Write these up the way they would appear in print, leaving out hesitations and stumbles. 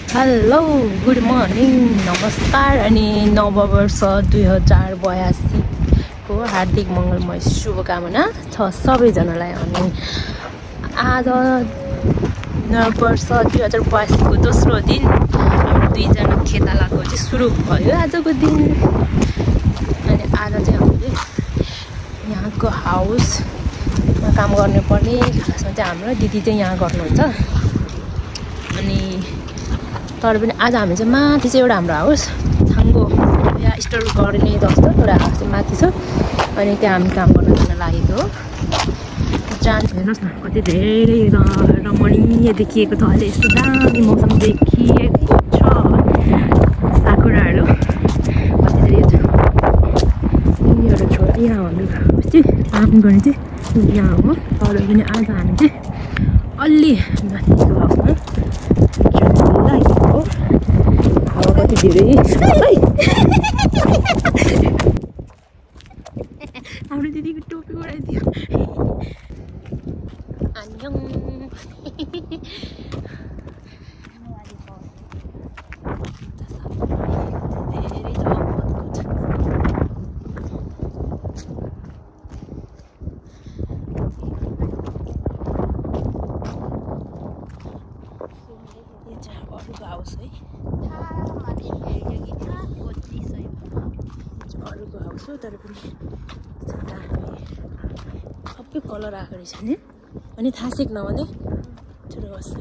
Hello good morning नमस्कार अनि नववर्ष 2082 को हार्दिक मङ्गलमय शुभकामना छ सबैजनालाई। अनि आज नववर्ष 2082 को दोस्रो दिन हाम्रो दुईजना खेतालाको चाहिँ सुरु भयो आजको दिन। अनि आज चाहिँ हामीले यहाँको हाउसमा काम गर्नुपर्ने, खासमा चाहिँ हाम्रो दिदी चाहिँ यहाँ गर्नुहुन्छ। अनि तर पनि आज हामी चाहिँ माथि चाहिँ एउटा हाम्रो हाउस छाङ्गो या स्टोर गर्ने जस्तो एउटा हाउस चाहिँ माथि छ। अनि त्यहाँ हामी काम गर्न जान लागेको हो। हेर्नुहोस् न कति धेरै रमणीय देखिएको छ। अहिले यस्तो दामी मौसम देखिएको छ। साकुराहरू कति धेरै छ। यिनीहरू छोरा यहाँ हाम्रो हाउस चाहिँ काम गर्ने चाहिँ यहाँ हो। तर पनि आज हामी चाहिँ अलि माथिको हाउसमा लागेको। हावा कति धेरै हाम्रो दिदीको टोपी उडाइदियो। आन्यङ हाउस है, अरूको हाउस हो। तर पनि सबै कलर आएको रहेछ नि। अनि थाहा सिक्न भने छिटो बस्छ।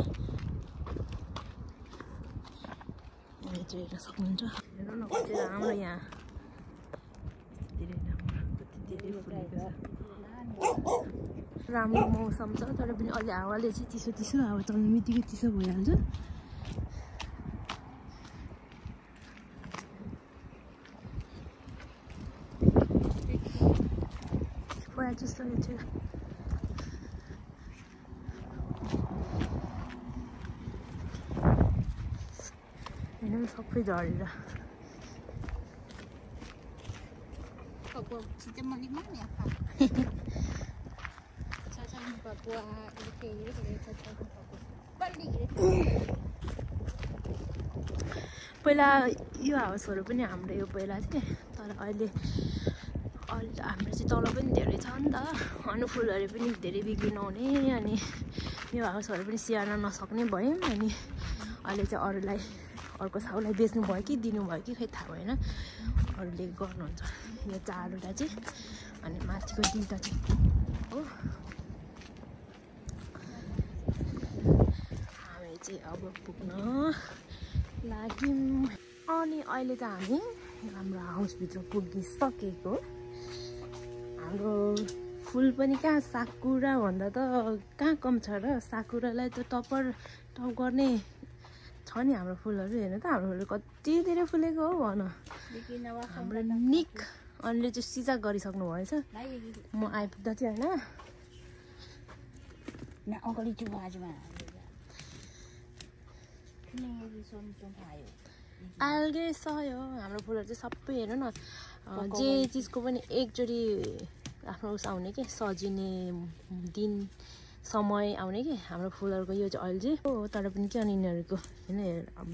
हेर्न सक्नुहुन्छ। हेर्नु न कति राम्रो यहाँ धेरै राम्रो, कति धेरै फुलेको छ। राम्रो मौसम छ। तर पनि अलि हावाले चाहिँ चिसो चिसो हावा चल्ने बित्तिकै चिसो भइहाल्छ। जस्तो थियो होइन, सबै झरेर पहिला यो हाउसहरू पनि हाम्रो यो पहिला थियो। तर अहिले हाम्रो चाहिँ तल पनि धेरै छ नि त। अनि फुलहरू पनि धेरै बिक्री नहुने। अनि यो हाउसहरू पनि स्याहार्न नसक्ने भयौँ। अनि अहिले चाहिँ अरूलाई, अर्को साउलाई बेच्नुभयो कि दिनुभयो कि खै थाहा भएन। अरूले गर्नुहुन्छ यो चारवटा चाहिँ। अनि माथिको दुईवटा चाहिँ हो। हामी चाहिँ अब पुग्न लाग्यौँ। अनि अहिले त हामी हाम्रो हाउसभित्र पुगिसकेको। हाम्रो फुल पनि कहाँ साकुरा भन्दा त कहाँ कम छ र। साकुरालाई त टप गर्ने छ नि हाम्रो फुलहरू। हेर्नु त हाम्रो फुलहरू कति धेरै फुलेको हो भन। हाम्रो निक अनले चाहिँ सिजा गरिसक्नु भएछ। म आइपुग्दा चाहिँ होइन आल्गे सयो। हाम्रो फुलहरू चाहिँ सबै हेर्नु न, जे चिजको पनि एकचोटि आफ्नो उस आउने के सजिने दिन समय आउने कि हाम्रो फुलहरूको यो चाहिँ अहिले चाहिँ हो। तर पनि के अनि यिनीहरूको होइन, अब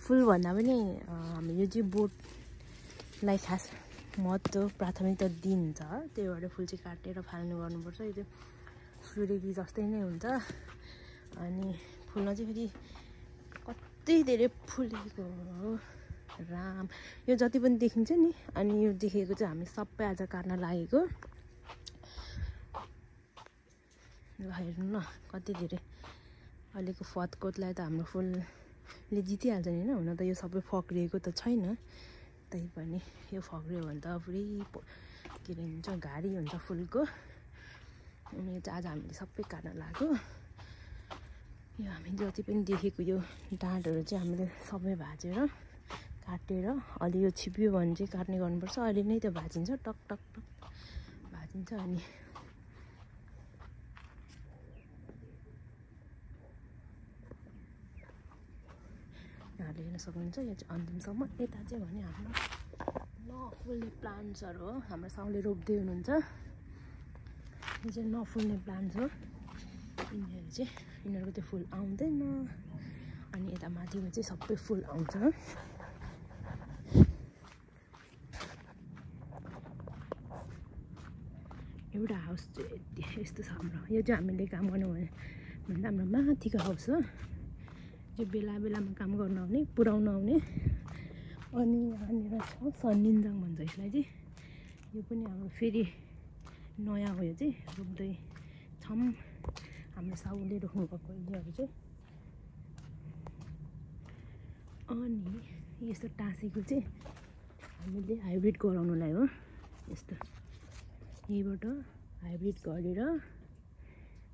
फुल भन्दा पनि हामी यो चाहिँ बोटलाई खास महत्त्व प्राथमिकता दिन्छ। त्यही भएर फुल चाहिँ काटेर फाल्ने गर्नुपर्छ। यो चाहिँ सुरेकी जस्तै नै हुन्छ। अनि फुलमा चाहिँ फेरि कति धेरै फुलेको हो राम। यो जति पनि देखिन्छ नि, अनि यो देखेको चाहिँ हामी सबै आज काट्न लागेको। ल हेर्नु न कति धेरै। अहिलेको फतकोतलाई त हाम्रो फुलले जितिहाल्छ नि होइन। हुन त यो सबै फक्रिएको त छैन। त्यही पनि यो फक्रियो भने त पुरै के अरे हुन्छ, घारी हुन्छ फुलको। अनि यो चाहिँ आज हामीले सबै काट्न लाग्यो। यो हामी जति पनि देखेको यो डाँडहरू चाहिँ हामीले सबै भाँचेर काटेर, अलि यो छिप्यो भने चाहिँ काट्ने गर्नुपर्छ। अहिले नै त्यो भाँचिन्छ, टक टक टक भाँचिन्छ। अनि यहाँले हेर्न सक्नुहुन्छ। यो चाहिँ अन्तिमसम्म। यता चाहिँ भने हाम्रो नफुल्ने प्लान्ट्सहरू हो। हाम्रो साउले रोप्दै हुनुहुन्छ। यो चाहिँ नफुल्ने प्लान्ट्स हो। यिनीहरूको त्यो फुल आउँदैन। अनि यता माथिको चाहिँ सबै फुल आउँछ। एउटा हाउस चाहिँ यस्तो छ हाम्रो। यो चाहिँ हामीले काम गर्नु भन्दा हाम्रो माथिको हाउस हो, जो बेला बेलामा काम गर्न आउने, पुऱ्याउन आउने। अनि यहाँनिर छ सन्निन्जाङ भन्छ यसलाई चाहिँ। यो पनि हाम्रो फेरि नयाँ हो, यो चाहिँ रोप्दै छौँ। हाम्रो साउले रोप्नु भएको एरियाहरू चाहिँ। अनि यस्तो टाँसीको चाहिँ हामीले हाइब्रिड गराउनुलाई हो। यस्तो यहीबाट हाइब्रिड गरेर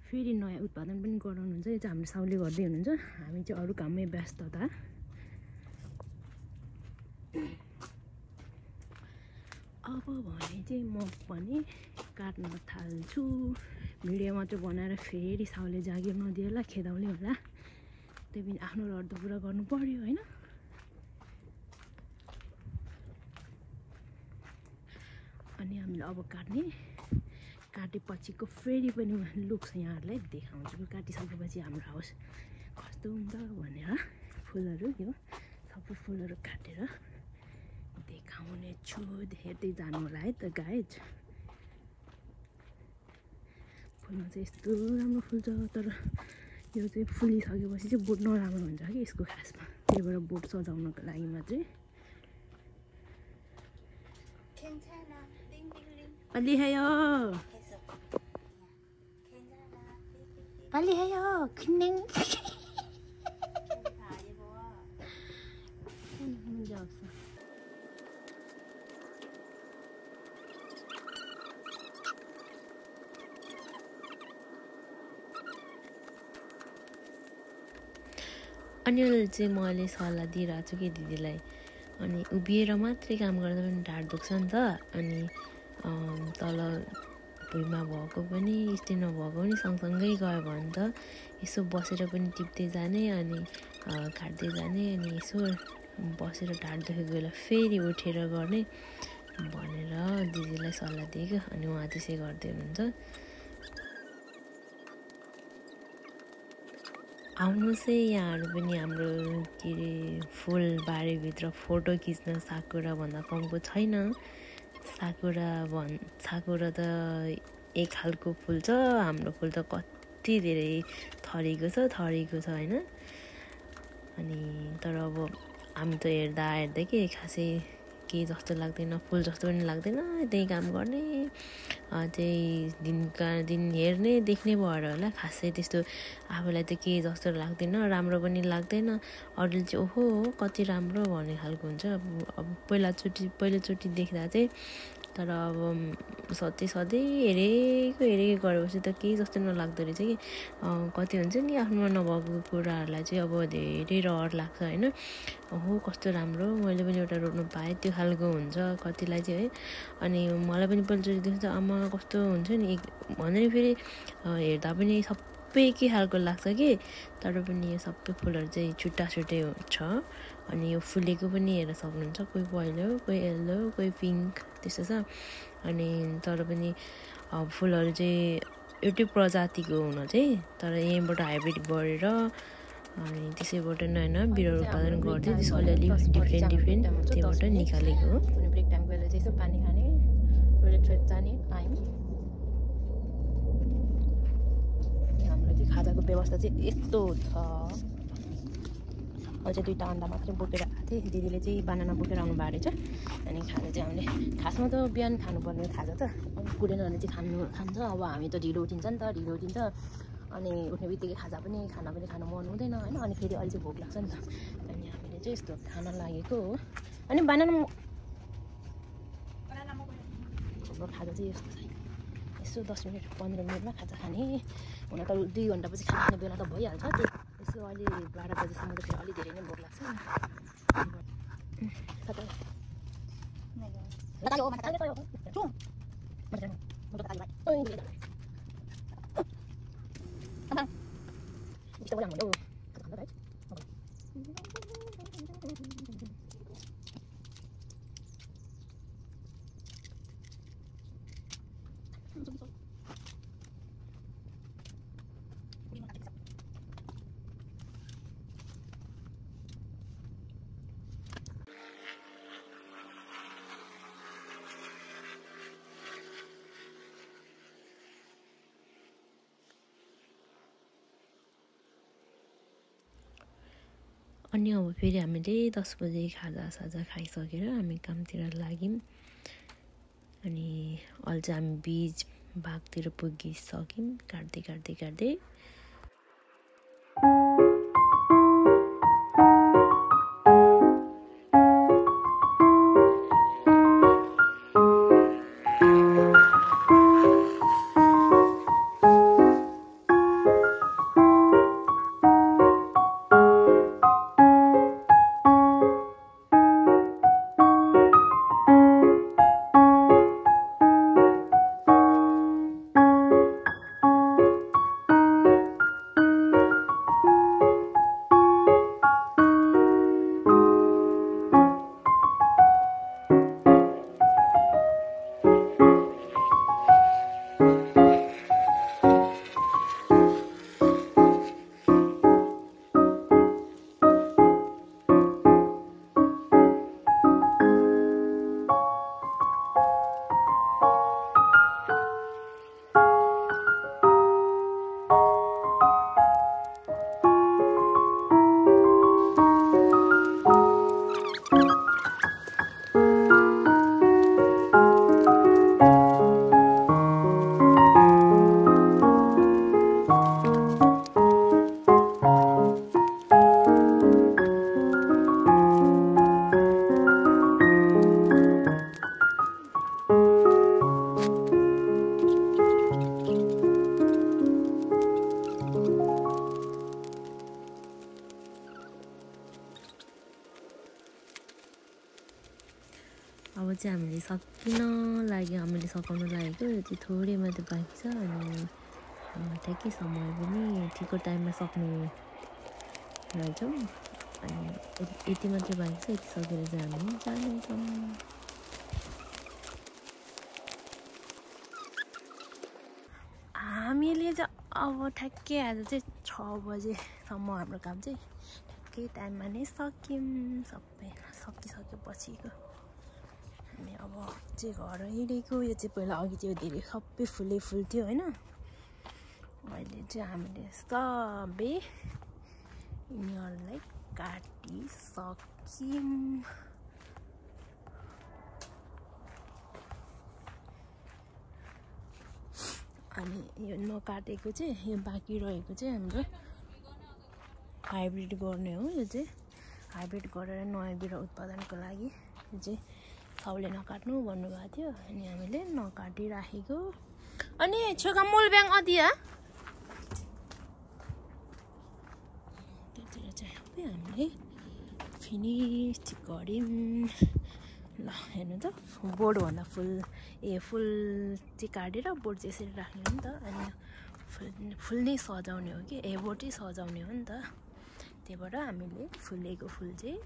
फेरि नयाँ उत्पादन पनि गराउनुहुन्छ। यो चाहिँ हाम्रो साउले गर्दै हुनुहुन्छ, हामी चाहिँ अरू काममै व्यस्तता। अब भने चाहिँ म पनि काट्न थाल्छु। भिडियो मात्र बनाएर फेरि साउले जागिर नदियो होला, खेदाउने होला। त्यही पनि आफ्नो रहर त पुरा गर्नु पर्यो होइन। अनि हामीले अब काटेपछिको फेरि पनि लुक्स यहाँहरूलाई देखाउँछु। काटिसकेपछि हाम्रो हाउस कस्तो हुन्छ भनेर फुलहरू, यो सबै फुलहरू काटेर देखाउने छु। हेर्दै जानु होला है त गाइज। फुलमा चाहिँ यस्तो राम्रो फुल्छ, तर यो चाहिँ फुलिसकेपछि चाहिँ बोट नराम्रो हुन्छ कि यसको खासमा। त्यही भएर बोट सजाउनको लागि मात्रै। 빨리해요. 빨리해요. 그냥. 문제 없어. अनि चाहिँ मैले सल्लाह दिइरहेको छु कि दिदीलाई। अनि उभिएर मात्रै काम गर्दा पनि ढाड दुख्छ नि त। अनि तल भुइँमा भएको पनि स्ट्यान्डमा भएको पनि सँगसँगै गयो भने त यसो बसेर पनि टिप्दै जाने, अनि काट्दै जाने, अनि यसो बसेर ढाड दुखेको बेला फेरि उठेर गर्ने भनेर दिदीलाई सल्लाह दिएको। अनि उहाँ त्यसै गर्दै हुनुहुन्छ। आउनुहोस् है यहाँहरू पनि हाम्रो के अरे फुलबारीभित्र फोटो खिच्न। साकुरा भन्दा कमको छैन। साकुरा त एक खालको फुल छ, हाम्रो फुल त कति धेरै थरीको छ होइन। अनि तर अब हामी त हेर्दा के खासै केही जस्तो लाग्दैन, फुल जस्तो पनि लाग्दैन। त्यही काम गर्ने, त्यही दिन हेर्ने देख्ने भएर होला। खासै त्यस्तो आफूलाई त केही जस्तो लाग्दैन, राम्रो पनि लाग्दैन। अरूले चाहिँ ओहो कति राम्रो भन्ने खालको हुन्छ। अब पहिलोचोटि देख्दा चाहिँ। तर अब सधैँ हेरेको गरेपछि त केही जस्तो नलाग्दो रहेछ कि। कति हुन्छ नि आफ्नोमा नभएको कुराहरूलाई चाहिँ अब धेरै रहर लाग्छ होइन। ओहो कस्तो राम्रो, मैले पनि एउटा रोप्नु पाएँ, त्यो खालको हुन्छ कतिलाई चाहिँ है। अनि मलाई पनि पहिलोचोटि देख्दा आमा कस्तो हुन्छ नि भनेर फेरि हेर्दा पनि सबै के खालको लाग्छ कि। तर पनि यो सबै फुलहरू चाहिँ छुट्टै छ। अनि यो फुलेको पनि हेर्न सक्नुहुन्छ, कोही पहेँलो, कोही येल्लो, कोही पिङ्क त्यस्तो छ। अनि तर पनि फुलहरू चाहिँ एउटै प्रजातिको हुन चाहिँ, तर यहीँबाट हाइब्रिड गरेर अनि त्यसैबाट नयाँ बिरुवा उत्पादन गर्दै त्यसो अलिअलि डिफ्रेन्ट त्योबाट निकालेको हो। अनि ब्रेक टाइम गएर चाहिँ यसो पानी खाने, टोइलेट जाने आयौँ। हाम्रो चाहिँ खाजाको व्यवस्था चाहिँ यस्तो छ। अझै 2टा अन्डा मात्रै बोकेर आएको थिएँ। दिदीले चाहिँ बनाना बोकेर आउनु भएको रहेछ। अनि खाजा चाहिँ हामीले खासमा त बिहान खानुपर्ने खाजा त कुरेनहरूले चाहिँ खान्छ। अब हामी त ढिलो उठिन्छ नि त, अनि उठ्ने बित्तिकै खाना पनि खानु मन हुँदैन होइन। अनि फेरि अहिले चाहिँ भोक लाग्छ नि त। अनि हामीले चाहिँ यस्तो खान लागेको हो। अनि बनाना हाम्रो खाजा चाहिँ यस्तो छ। यसो 10 मिनट 15 मिनटमा खाजा खाने। हुन त 2 घन्टापछि खाना खाने बेला त भइहाल्छ। यसो अहिले 12 बजीसम्म त फेरि अलि धेरै नै भोक लाग्छ। अनि अब फेरि हामीले 10 बजे खाजासाजा खाइसकेर हामी कामतिर लाग्यौँ। अनि अहिले चाहिँ हामी बीज भागतिर पुगिसक्यौँ काट्दै। अब चाहिँ हामीले सकिन लाग्यो, हामीले सकाउन लागेको यो चाहिँ थोरै मात्रै बाँकी छ। अनि ठ्याक्कै समय पनि ठिकको टाइममा सक्ने रहेछौँ। अनि यति मात्रै बाँकी छ, यति सकेर चाहिँ हामी जानेछौँ। हामीले चाहिँ अब ठ्याक्कै आज चाहिँ 6 बजेसम्म हाम्रो काम चाहिँ ठ्याक्कै टाइममा नै सक्यौँ। सबै सकिसकेपछिको हामी अब चाहिँ घर हिँडेको। यो चाहिँ पहिला अघि चाहिँ धेरै सबै फुल थियो होइन। अहिले चाहिँ हामीले सबै यिनीहरूलाई काटिसक्यौँ। अनि यो नकाटेको चाहिँ यो बाँकी रहेको चाहिँ हाम्रो हाइब्रिड गर्ने हो। यो चाहिँ हाइब्रिड गरेर नयाँ बिरुवा उत्पादनको लागि यो चाहिँ सबले नकाट्नु भन्नुभएको थियो। अनि हामीले नकाटिराखेको। अनि छेउका मूल ब्याङ अदिया त्यतिर चाहिँ सबै हामीले फिनिस गऱ्यौँ। ल हेर्नु त बोर्डभन्दा फुल चाहिँ काटेर बोर्ड चाहिँ यसरी राख्ने हो नि त। अनि फुल नै सजाउने हो कि बोर्ड चाहिँ सजाउने हो नि त। त्यही भएर हामीले फुलेको फुल चाहिँ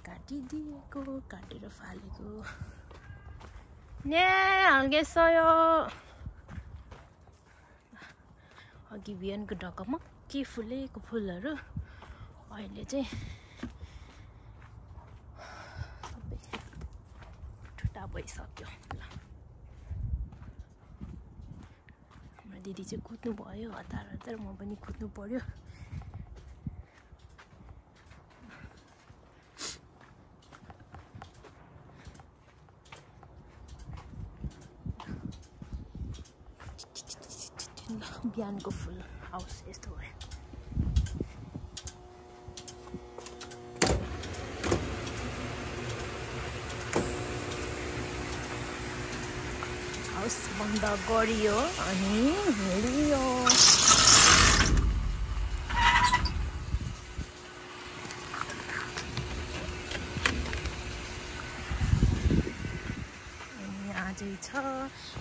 काटिदिएको, काटेर फालेको। ने हल्केसयो अघि बिहानको ढकमक्की फुलेको फुलहरू अहिले चाहिँ सबै ठुटा भइसक्यो। ल हाम्रो दिदी चाहिँ कुद्नु भयो, हतार म पनि कुद्नु पर्यो। बिहानको फुल हाउस यस्तो भयो। हाउस बन्द गरियो अनि हिँडियो। अनि यहाँ चाहिँ छ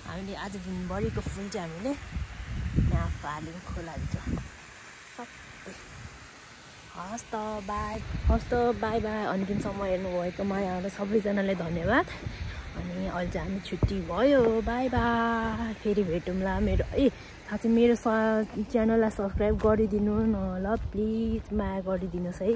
हामीले आज दिनभरिको फुल चाहिँ हामीले यहाँ फाल्यौँ खोलाभित्र सबै। हस् त बाई बाई। अन्तिमसम्म हेर्नुभएको मायाहरूलाई सबैजनालाई धन्यवाद। अनि अहिले चाहिँ हामी छुट्टी भयो। By by. फेरि भेटौँला। मेरो थाहा चाहिँ मेरो च्यानललाई सब्सक्राइब गरिदिनु न ल, प्लिज माया गरिदिनुहोस् है।